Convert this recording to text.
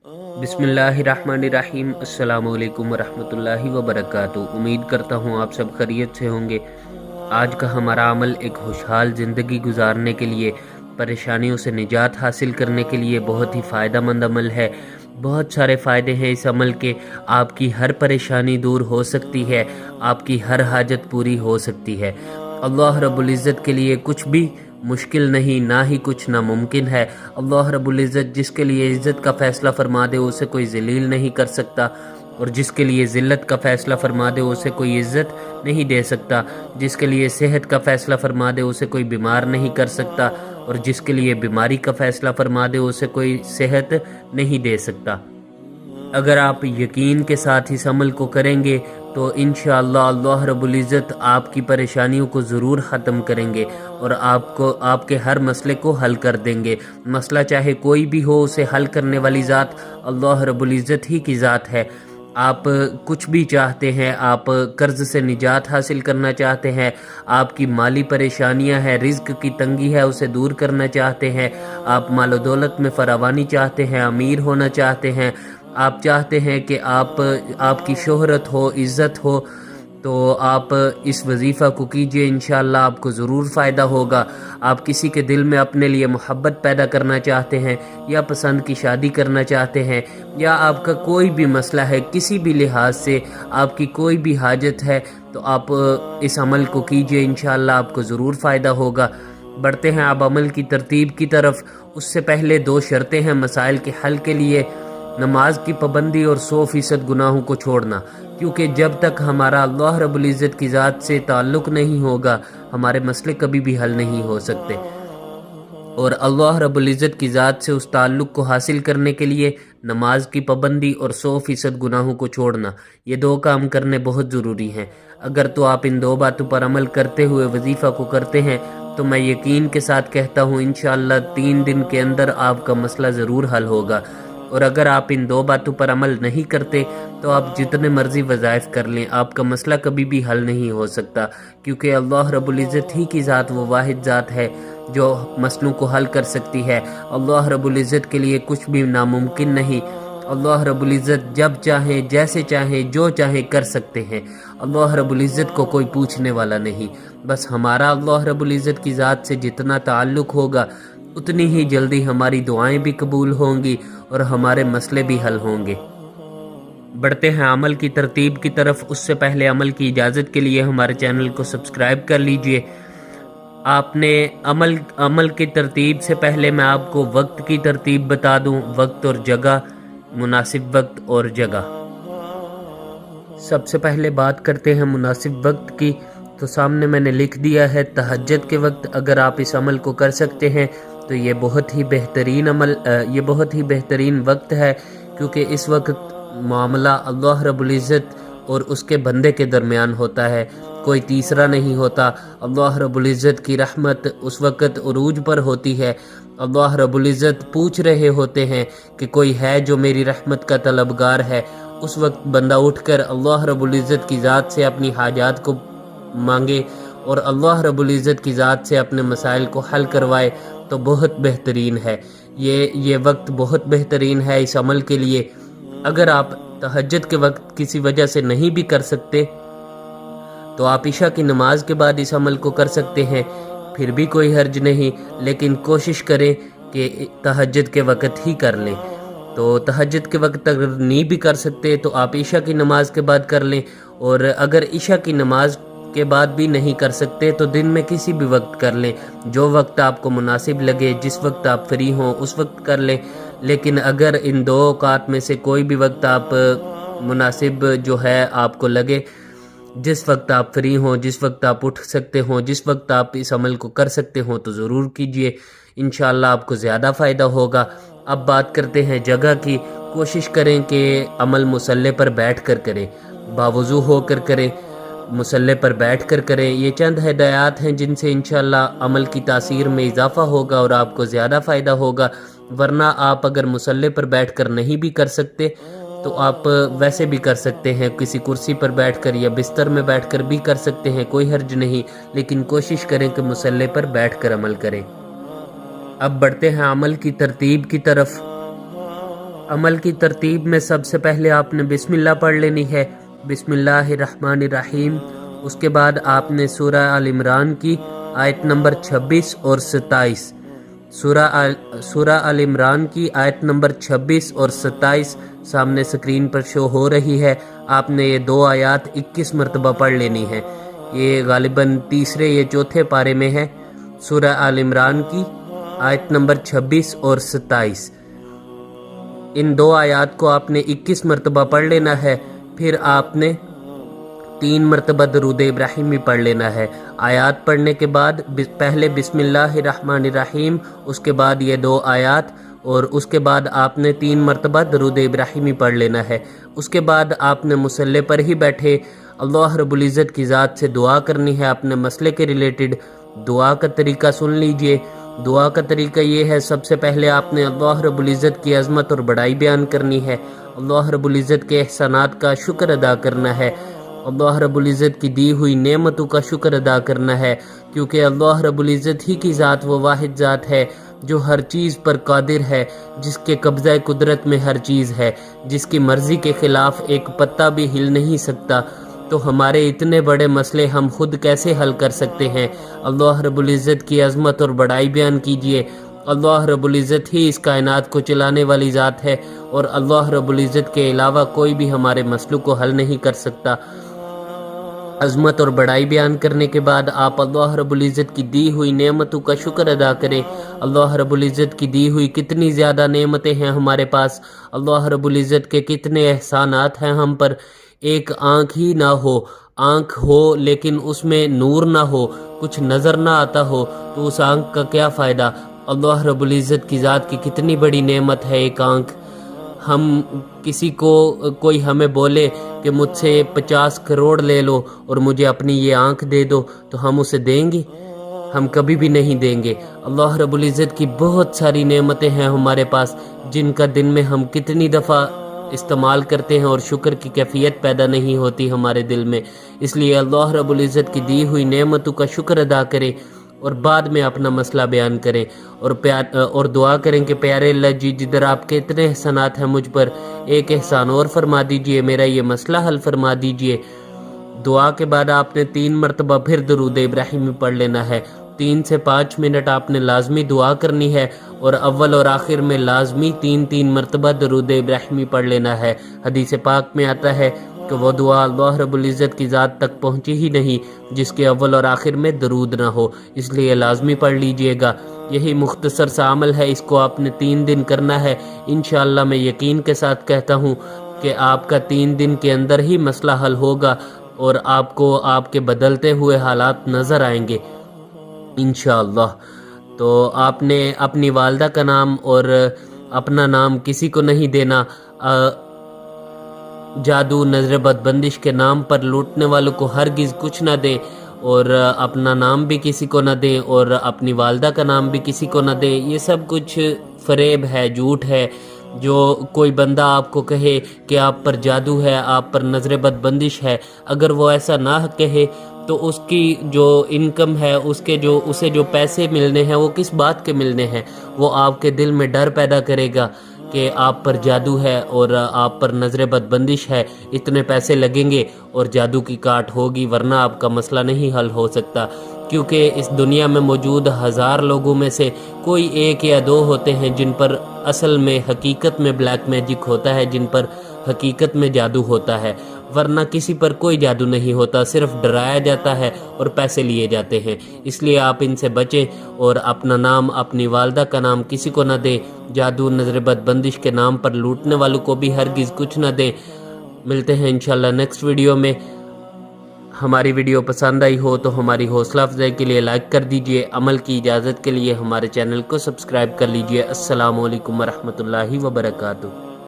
बिस्मिल्लाहिर्रहमानिर्रहीम। अस्सलाम वालेकुम वरहमतुल्लाहि वबरकातुहू। उम्मीद करता हूँ आप सब खैरियत से होंगे। आज का हमारा अमल एक खुशहाल ज़िंदगी गुजारने के लिए, परेशानियों से निजात हासिल करने के लिए बहुत ही फ़ायदेमंद अमल है। बहुत सारे फ़ायदे हैं इस अमल के। आपकी हर परेशानी दूर हो सकती है, आपकी हर हाजत पूरी हो सकती है। अल्लाह रब्बुल इज़्ज़त के लिए कुछ भी मुश्किल नहीं, ना ही कुछ नामुमकिन है। अल्लाह रब्बुल इज़्ज़त जिसके लिए इज़्ज़त का फ़ैसला फरमा दे उसे कोई ज़लील नहीं कर सकता, और जिसके लिए ज़िल्लत का फ़ैसला फरमा दे उसे कोई इज़्ज़त नहीं दे सकता। जिसके लिए सेहत का फ़ैसला फरमा दे उसे कोई बीमार नहीं कर सकता, और जिसके लिए बीमारी का फ़ैसला फरमा दे उसे कोई सेहत नहीं दे सकता। अगर आप यकीन के साथ इस अमल को करेंगे तो इंशाअल्लाह अल्लाह रब्बुल इज़्ज़त आपकी परेशानियों को ज़रूर ख़त्म करेंगे और आपको आपके हर मसले को हल कर देंगे। मसला चाहे कोई भी हो, उसे हल करने वाली ज़ात अल्लाह रब्बुल इज़्ज़त ही की ज़ात है। आप कुछ भी चाहते हैं, आप कर्ज़ से निजात हासिल करना चाहते हैं, आपकी माली परेशानियां हैं, रिज़्क की तंगी है, उसे दूर करना चाहते हैं, आप मालो दौलत में फरावानी चाहते हैं, अमीर होना चाहते हैं, आप चाहते हैं कि आपकी शोहरत हो, इज़्ज़त हो, तो आप इस वजीफ़ा को कीजिए। इंशाअल्लाह आपको ज़रूर फ़ायदा होगा। आप किसी के दिल में अपने लिए मोहब्बत पैदा करना चाहते हैं, या पसंद की शादी करना चाहते हैं, या आपका कोई भी मसला है, किसी भी लिहाज से आपकी कोई भी हाजत है, तो आप इस अमल को कीजिए। इंशाअल्लाह आपको ज़रूर फ़ायदा होगा। बढ़ते हैं अब अमल की तरतीब की तरफ। उससे पहले दो शर्तें हैं मसाइल के हल के लिए: नमाज की पाबंदी और 100% गुनाहों को छोड़ना। क्योंकि जब तक हमारा अल्लाह रब्बुल इज़्ज़त की ज़ात से ताल्लुक़ नहीं होगा, हमारे मसले कभी भी हल नहीं हो सकते। और अल्लाह रब्बुल इज़्ज़त की ज़ात से उस ताल्लुक़ को हासिल करने के लिए नमाज की पाबंदी और 100% गुनाहों को छोड़ना, ये दो काम करने बहुत ज़रूरी हैं। अगर तो आप इन दो बातों पर अमल करते हुए वजीफ़ा को करते हैं तो मैं यकीन के साथ कहता हूँ इंशाअल्लाह 3 दिन के अंदर आपका मसला ज़रूर हल होगा। और अगर आप इन दो बातों पर अमल नहीं करते तो आप जितने मर्ज़ी वज़ाइफ कर लें, आपका मसला कभी भी हल नहीं हो सकता। क्योंकि अल्लाह रब्बुल इज़्ज़त ही की ज़ात वो वाहिद ज़ात है जो मसलों को हल कर सकती है। अल्लाह रब्बुल इज़्ज़त के लिए कुछ भी नामुमकिन नहीं। अल्लाह रब्बुल इज़्ज़त जब चाहें, जैसे चाहें, जो चाहें कर सकते हैं। अल्लाह रब्बुल इज़्ज़त को कोई पूछने वाला नहीं। बस हमारा अल्लाह रब्बुल इज़्ज़त की ज़ात से जितना ताल्लुक़ होगा, उतनी ही जल्दी हमारी दुआएं भी कबूल होंगी और हमारे मसले भी हल होंगे। बढ़ते हैं अमल की तरतीब की तरफ। उससे पहले अमल की इजाज़त के लिए हमारे चैनल को सब्सक्राइब कर लीजिए। आपने अमल की तरतीब से पहले मैं आपको वक्त की तरतीब बता दूं, वक्त और जगह, मुनासिब वक्त और जगह। सबसे पहले बात करते हैं मुनासिब वक्त की। तो सामने मैंने लिख दिया है तहज्जुद के वक्त। अगर आप इस अमल को कर सकते हैं तो ये बहुत ही बेहतरीन वक्त है, क्योंकि इस वक्त मामला अल्लाह रब्बुल इज़्ज़त और उसके बंदे के दरमियान होता है, कोई तीसरा नहीं होता। अल्लाह रब्बुल इज़्ज़त की रहमत उस वक्त उरूज पर होती है। अल्लाह रब्बुल इज़्ज़त पूछ रहे होते हैं कि कोई है जो मेरी रहमत का तलबगार है। उस वक्त बंदा उठकर अल्लाह रब्बुल इज़्ज़त की ज़ात से अपनी हाजात को मांगे और अल्लाह रब्बुल इज़्ज़त की ज़ात से अपने मसाइल को हल करवाए, तो बहुत बेहतरीन है। ये वक्त बहुत बेहतरीन है इस अमल के लिए। अगर आप तहज्जुद के वक्त किसी वजह से नहीं भी कर सकते तो आप इशा की नमाज के बाद इस अमल को कर सकते हैं, फिर भी कोई हर्ज नहीं। लेकिन कोशिश करें कि तहज्जुद के वक्त ही कर लें। तो तहज्जुद के वक्त अगर नहीं भी कर सकते तो आप इशा की नमाज के बाद कर लें, और अगर इशा की नमाज के बाद भी नहीं कर सकते तो दिन में किसी भी वक्त कर लें। जो वक्त आपको मुनासिब लगे, जिस वक्त आप फ्री हों उस वक्त कर लें। लेकिन अगर इन दो औकात में से कोई भी वक्त आप मुनासिब जो है आपको लगे, जिस वक्त आप फ्री हों, जिस वक्त आप उठ सकते हों, जिस वक्त आप इस अमल को कर सकते हों, तो ज़रूर कीजिए। इंशाअल्लाह आपको ज़्यादा फ़ायदा होगा। अब बात करते हैं जगह की। कोशिश करें कि अमल मुसल्ले पर बैठ कर करें, बावुज़ू होकर करें, मुसल्ले पर बैठ कर करें। ये चंद हिदायत हैं जिनसे इंशाअल्लाह अमल की तासीर में इजाफ़ा होगा और आपको ज़्यादा फ़ायदा होगा। वरना आप अगर मुसल्ले पर बैठ कर नहीं भी कर सकते तो आप वैसे भी कर सकते हैं, किसी कुर्सी पर बैठकर या बिस्तर में बैठकर भी कर सकते हैं, कोई हर्ज नहीं। लेकिन कोशिश करें कि मुसल्ले पर बैठकर अमल करें। अब बढ़ते हैं अमल की तरतीब की तरफ। عمل کی ترتیب میں سب سے پہلے آپ نے بسم اللہ پڑھ لینی ہے، بسم اللہ الرحمن الرحیم۔ اس کے بعد آپ نے سورہ آل عمران کی آیت نمبر 26 اور 27، سورہ آل عمران کی آیت نمبر 26 اور 27 سامنے سکرین پر شو ہو رہی ہے۔ آپ نے یہ 2 آیات 21 مرتبہ پڑھ لینی ہے۔ یہ غالباً تیسرے یا چوتھے پارے میں ہے، سورہ آل عمران کی آیت نمبر 26 اور 27۔ ان 2 آیات کو آپ نے 21 مرتبہ پڑھ لینا ہے۔ پھر آپ نے 3 مرتبہ درود ابراہیمی پڑھ لینا ہے۔ آیات پڑھنے کے بعد پہلے بسم اللہ الرحمن الرحیم، اس کے بعد یہ 2 آیات، اور اس کے بعد آپ نے 3 مرتبہ درود ابراہیمی پڑھ لینا ہے۔ اس کے بعد آپ نے مصلی پر ہی بیٹھے اللہ رب العزت کی ذات سے دعا کرنی ہے اپنے مسئلے کے ریلیٹڈ۔ دعا کا طریقہ سن لیجئے۔ دعا کا طریقہ یہ ہے، سب سے پہلے آپ نے اللہ رب العزت کی عظمت اور بڑائی بیان کرنی ہے، اللہ رب العزت کے احسانات کا شکر ادا کرنا ہے، اللہ رب العزت کی دی ہوئی نعمتوں کا شکر ادا کرنا ہے، کیونکہ اللہ رب العزت ہی کی ذات وہ واحد ذات ہے جو ہر چیز پر قادر ہے، جس کے قبضہ قدرت میں ہر چیز ہے، جس کی مرضی کے خلاف ایک پتا بھی ہل نہیں سکتا۔ تو ہمارے اتنے بڑے مسئلے ہم خود کیسے حل کر سکتے ہیں؟ اللہ رب العزت کی عظمت اور بڑائی بیان کیجئے۔ اللہ رب العزت ہی اس کائنات کو چلانے والی ذات ہے، اور اللہ رب العزت کے علاوہ کوئی بھی ہمارے مسئلوں کو حل نہیں کر سکتا۔ عظمت اور بڑائی بیان کرنے کے بعد آپ اللہ رب العزت کی دی ہوئی نعمتوں کا شکر ادا کریں۔ اللہ رب العزت کی دی ہوئی کتنی زیادہ نعمتیں ہیں ہمارے پاس، اللہ رب العزت کے کتنے احسانات ہیں ہم پر۔ ایک آنکھ ہی نہ ہو، آنکھ ہو لیکن اس میں نور نہ ہو، کچھ نظر نہ آتا ہو، تو اس آنکھ کا کیا فائدہ؟ اللہ رب العزت کی ذات کی کتنی بڑی نعمت ہے ایک آنکھ۔ ہم کسی کو کوئی ہمیں بولے کہ مجھ سے 50 کروڑ لے لو اور مجھے اپنی یہ آنکھ دے دو، تو ہم اسے دیں گے؟ ہم کبھی بھی نہیں دیں گے۔ اللہ رب العزت کی بہت ساری نعمتیں ہیں ہمارے پاس، جن کا دن میں ہم کتنی دفعہ استعمال کرتے ہیں اور شکر کی کیفیت پیدا نہیں ہوتی ہمارے دل میں۔ اس لیے اللہ رب العزت کی دی ہوئی نعمتوں کا شکر ادا کریں، اور بعد میں اپنا مسئلہ بیان کریں، اور دعا کریں کہ پیارے اللہ جی، جدھر آپ کے اتنے احسانات ہیں مجھ پر، ایک احسان اور فرما دیجئے، میرا یہ مسئلہ حل فرما دیجئے۔ دعا کے بعد آپ نے 3 مرتبہ پھر درود ابراہیمی پڑھ لینا ہے۔ 3 سے 5 منٹ آپ نے لازمی دعا کرنی ہے، اور اول اور آخر میں لازمی 3 مرتبہ درود ابراہیمی پڑھ لینا ہے۔ حدیث پاک میں آتا ہے کہ وہ دعا اللہ رب العزت کی ذات تک پہنچی ہی نہیں جس کے اول اور آخر میں درود نہ ہو، اس لیے لازمی پڑھ لیجئے گا۔ یہی مختصر سا عمل ہے، اس کو آپ نے 3 دن کرنا ہے۔ انشاءاللہ میں یقین کے ساتھ کہتا ہوں کہ آپ کا 3 دن کے اندر ہی مسئلہ حل ہوگا، اور آپ کو آپ کے بدلتے ہوئے حالات نظر آئیں گے انشاءاللہ۔ تو آپ نے اپنی والدہ کا نام اور اپنا نام کسی کو نہیں دینا۔ جادو، نظر بد، بندش کے نام پر لوٹنے والوں کو ہرگز کچھ نہ دیں، اور اپنا نام بھی کسی کو نہ دیں، اور اپنی والدہ کا نام بھی کسی کو نہ دیں۔ یہ سب کچھ فریب ہے، جھوٹ ہے۔ جو کوئی بندہ آپ کو کہے کہ آپ پر جادو ہے، آپ پر نظر بد بندش ہے، اگر وہ ایسا نہ کہے تو اس کی جو انکم ہے، اسے جو پیسے ملنے ہیں، وہ کس بات کے ملنے ہیں؟ وہ آپ کے دل میں ڈر پیدا کرے گا کہ آپ پر جادو ہے اور آپ پر نظر بد بندش ہے، اتنے پیسے لگیں گے اور جادو کی کاٹ ہوگی، ورنہ آپ کا مسئلہ نہیں حل ہو سکتا۔ کیونکہ اس دنیا میں موجود 1000 لوگوں میں سے کوئی 1 یا 2 ہوتے ہیں جن پر اصل میں حقیقت میں بلیک میجک ہوتا ہے، جن پر حقیقت میں جادو ہوتا ہے، ورنہ کسی پر کوئی جادو نہیں ہوتا، صرف ڈرایا جاتا ہے اور پیسے لیے جاتے ہیں۔ اس لیے آپ ان سے بچیں، اور اپنا نام، اپنی والدہ کا نام کسی کو نہ دیں۔ جادو، نظر بد بندش کے نام پر لوٹنے والوں کو بھی ہرگز کچھ نہ دیں۔ ملتے ہیں انشاءاللہ نیکسٹ ویڈیو میں۔ ہماری ویڈیو پسند آئی ہو تو ہماری حوصلہ افزائی کے لیے لائک کر دیجئے، عمل کی اجازت کے لیے ہمارے چینل کو سبسکرائب کر لیجئے۔ السلام علیکم ورحمۃ اللہ وبرکاتہ۔